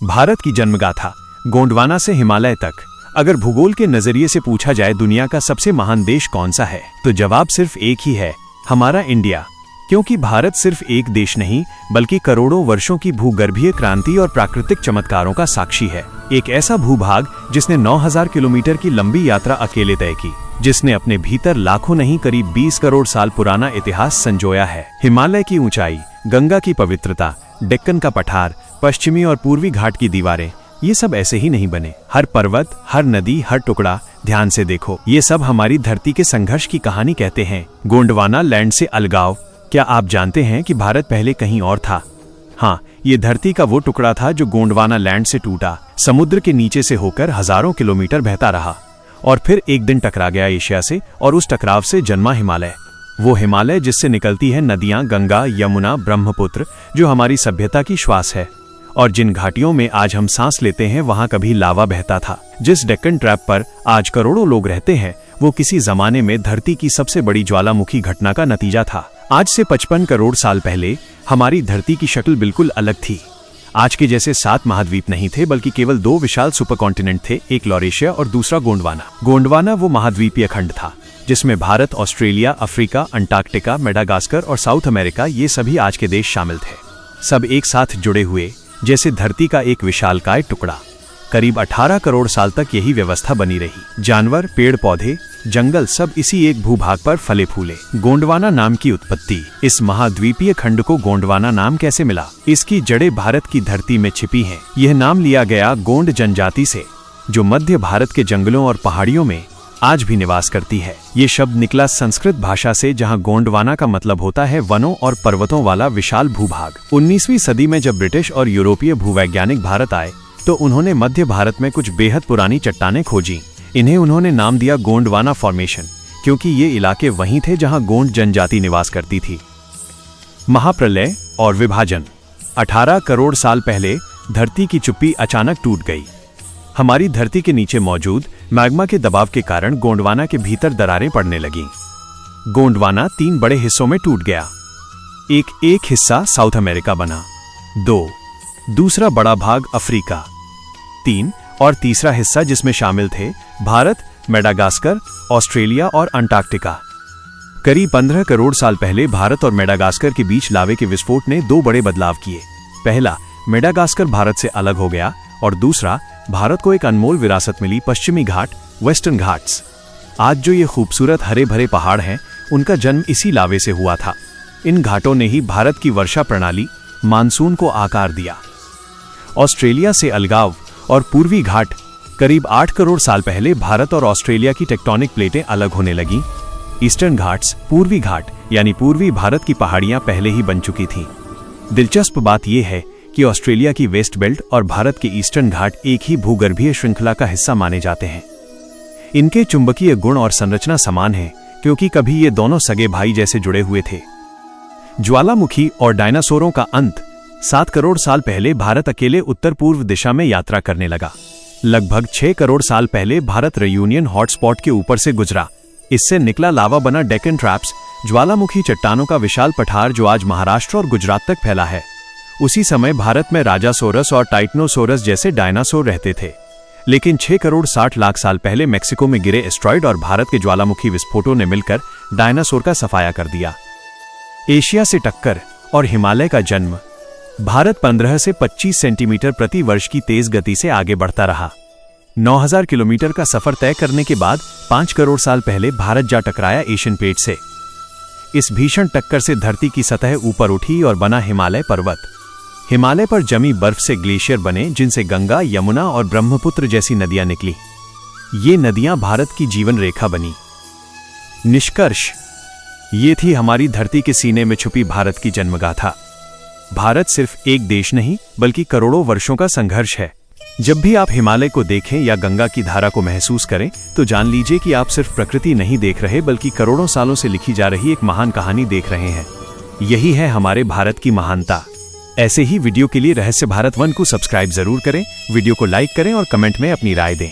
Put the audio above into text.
भारत की जन्मगाथा गोंडवाना से हिमालय तक। अगर भूगोल के नजरिए से पूछा जाए दुनिया का सबसे महान देश कौन सा है, तो जवाब सिर्फ एक ही है, हमारा इंडिया। क्योंकि भारत सिर्फ एक देश नहीं बल्कि करोड़ों वर्षों की भूगर्भीय क्रांति और प्राकृतिक चमत्कारों का साक्षी है। एक ऐसा भूभाग जिसने 9000 किलोमीटर की लंबी यात्रा अकेले तय की, जिसने अपने भीतर लाखों नहीं करीब 20 करोड़ साल पुराना इतिहास संजोया है। हिमालय की ऊंचाई, गंगा की पवित्रता, डेक्कन का पठार, पश्चिमी और पूर्वी घाट की दीवारें, ये सब ऐसे ही नहीं बने। हर पर्वत, हर नदी, हर टुकड़ा ध्यान से देखो, ये सब हमारी धरती के संघर्ष की कहानी कहते हैं। गोंडवाना लैंड से अलगाव। क्या आप जानते हैं कि भारत पहले कहीं और था? हाँ, ये धरती का वो टुकड़ा था जो गोंडवाना लैंड से टूटा, समुद्र के नीचे से होकर हजारों किलोमीटर बहता रहा और फिर एक दिन टकरा गया एशिया से, और उस टकराव से जन्मा हिमालय। वो हिमालय जिससे निकलती है नदियां गंगा, यमुना, ब्रह्मपुत्र, जो हमारी सभ्यता की श्वास है। और जिन घाटियों में आज हम सांस लेते हैं वहां कभी लावा बहता था। जिस डेक्कन ट्रैप पर आज करोड़ों लोग रहते हैं, वो किसी जमाने में धरती की सबसे बड़ी ज्वालामुखी घटना का नतीजा था। आज से 55 करोड़ साल पहले हमारी धरती की शक्ल बिल्कुल अलग थी। आज के जैसे 7 महाद्वीप नहीं थे, बल्कि केवल 2 विशाल सुपरकॉन्टिनेंट थे, एक लॉरेशिया और दूसरा गोंडवाना। गोंडवाना वो महाद्वीपीय खंड था जिसमें Bharat, Australia, Africa, Antarctica, Madagascar और साउथ अमेरिका, ये सभी आज के देश शामिल थे। सब एक साथ जुड़े हुए जैसे धरती का एक विशालकाय टुकड़ा। करीब 18 करोड़ साल तक यही व्यवस्था बनी रही। जानवर, पेड़ पौधे, जंगल सब इसी एक भूभाग पर फले फूले। गोंडवाना नाम की उत्पत्ति। इस महाद्वीपीय खंड को गोंडवाना नाम कैसे मिला? इसकी जड़ें भारत की धरती में छिपी हैं। यह नाम लिया गया गोंड जनजाति से, जो मध्य भारत के जंगलों और पहाड़ियों में आज भी निवास करती है। ये शब्द निकला संस्कृत भाषा से, जहां गोंडवाना का मतलब होता है वनों और पर्वतों वाला विशाल भूभाग। 19वीं सदी में जब ब्रिटिश और यूरोपीय भूवैज्ञानिक भारत आए तो उन्होंने मध्य भारत में कुछ बेहद पुरानी चट्टानें खोजी। इन्हें उन्होंने नाम दिया गोंडवाना फॉर्मेशन, क्योंकि ये इलाके वहीं थे जहां गोंड जनजाति निवास करती थी। महाप्रलय और विभाजन। 18 करोड़ साल पहले धरती की चुप्पी अचानक टूट गई। हमारी धरती के नीचे मौजूद मैग्मा के दबाव के कारण गोंडवाना के भीतर दरारें पड़ने लगीं। गोंडवाना 3 बड़े हिस्सों में टूट गया। एक हिस्सा साउथ अमेरिका बना, 2 दूसरा बड़ा भाग अफ्रीका, 3 और तीसरा हिस्सा जिसमें शामिल थे भारत, मेडागास्कर, ऑस्ट्रेलिया और अंटार्कटिका। करीब 15 करोड़ साल पहले भारत और मेडागास्कर के बीच लावे के विस्फोट ने 2 बड़े बदलाव किए। पहला, मेडागास्कर भारत से अलग हो गया, और दूसरा, भारत को एक अनमोल विरासत मिली, पश्चिमी घाट, वेस्टर्न घाट्स। आज जो ये खूबसूरत हरे भरे पहाड़ हैं, उनका जन्म इसी लावे से हुआ था। इन घाटों ने ही भारत की वर्षा प्रणाली, मानसून को आकार दिया। ऑस्ट्रेलिया से अलगाव और पूर्वी घाट। करीब 8 करोड़ साल पहले भारत और ऑस्ट्रेलिया की टेक्टोनिक प्लेटें अलग होने लगीं। ईस्टर्न घाट्स, पूर्वी घाट यानी पूर्वी भारत की पहाड़ियां पहले ही बन चुकी थीं। दिलचस्प बात यह है कि ऑस्ट्रेलिया की वेस्ट बेल्ट और भारत के ईस्टर्न घाट एक ही भूगर्भीय श्रृंखला का हिस्सा माने जाते हैं। इनके चुंबकीय गुण और संरचना समान है, क्योंकि कभी ये दोनों सगे भाई जैसे जुड़े हुए थे। ज्वालामुखी और डायनासोरों का अंत। 7 करोड़ साल पहले भारत अकेले उत्तर पूर्व दिशा में यात्रा करने लगा। लगभग 6 करोड़ साल पहले भारत रियूनियन हॉटस्पॉट के ऊपर से गुजरा। इससे निकला लावा बना डेक्कन ट्रैप्स, ज्वालामुखी चट्टानों का विशाल पठार जो आज महाराष्ट्र और गुजरात तक फैला है। उसी समय भारत में राजासोरस और टाइटनोसोरस जैसे डायनासोर रहते थे। लेकिन 6 करोड़ 60 लाख साल पहले मेक्सिको में गिरे एस्ट्रॉइड और भारत के ज्वालामुखी विस्फोटों ने मिलकर डायनासोर का सफाया कर दिया। एशिया से टक्कर और हिमालय का जन्म। भारत 15 से 25 सेंटीमीटर प्रति वर्ष की तेज गति से आगे बढ़ता रहा। 9000 किलोमीटर का सफर तय करने के बाद 5 करोड़ साल पहले भारत जा टकराया एशियन प्लेट से। इस भीषण टक्कर से धरती की सतह ऊपर उठी और बना हिमालय पर्वत। हिमालय पर जमी बर्फ से ग्लेशियर बने, जिनसे गंगा, यमुना और ब्रह्मपुत्र जैसी नदियां निकली। ये नदियां भारत की जीवन रेखा बनी। निष्कर्ष, ये थी हमारी धरती के सीने में छुपी भारत की जन्मगाथा। भारत सिर्फ एक देश नहीं बल्कि करोड़ों वर्षों का संघर्ष है। जब भी आप हिमालय को देखें या गंगा की धारा को महसूस करें, तो जान लीजिए कि आप सिर्फ प्रकृति नहीं देख रहे, बल्कि करोड़ों सालों से लिखी जा रही एक महान कहानी देख रहे हैं। यही है हमारे भारत की महानता। ऐसे ही वीडियो के लिए रहस्य भारत 1 को सब्सक्राइब जरूर करें, वीडियो को लाइक करें और कमेंट में अपनी राय दें।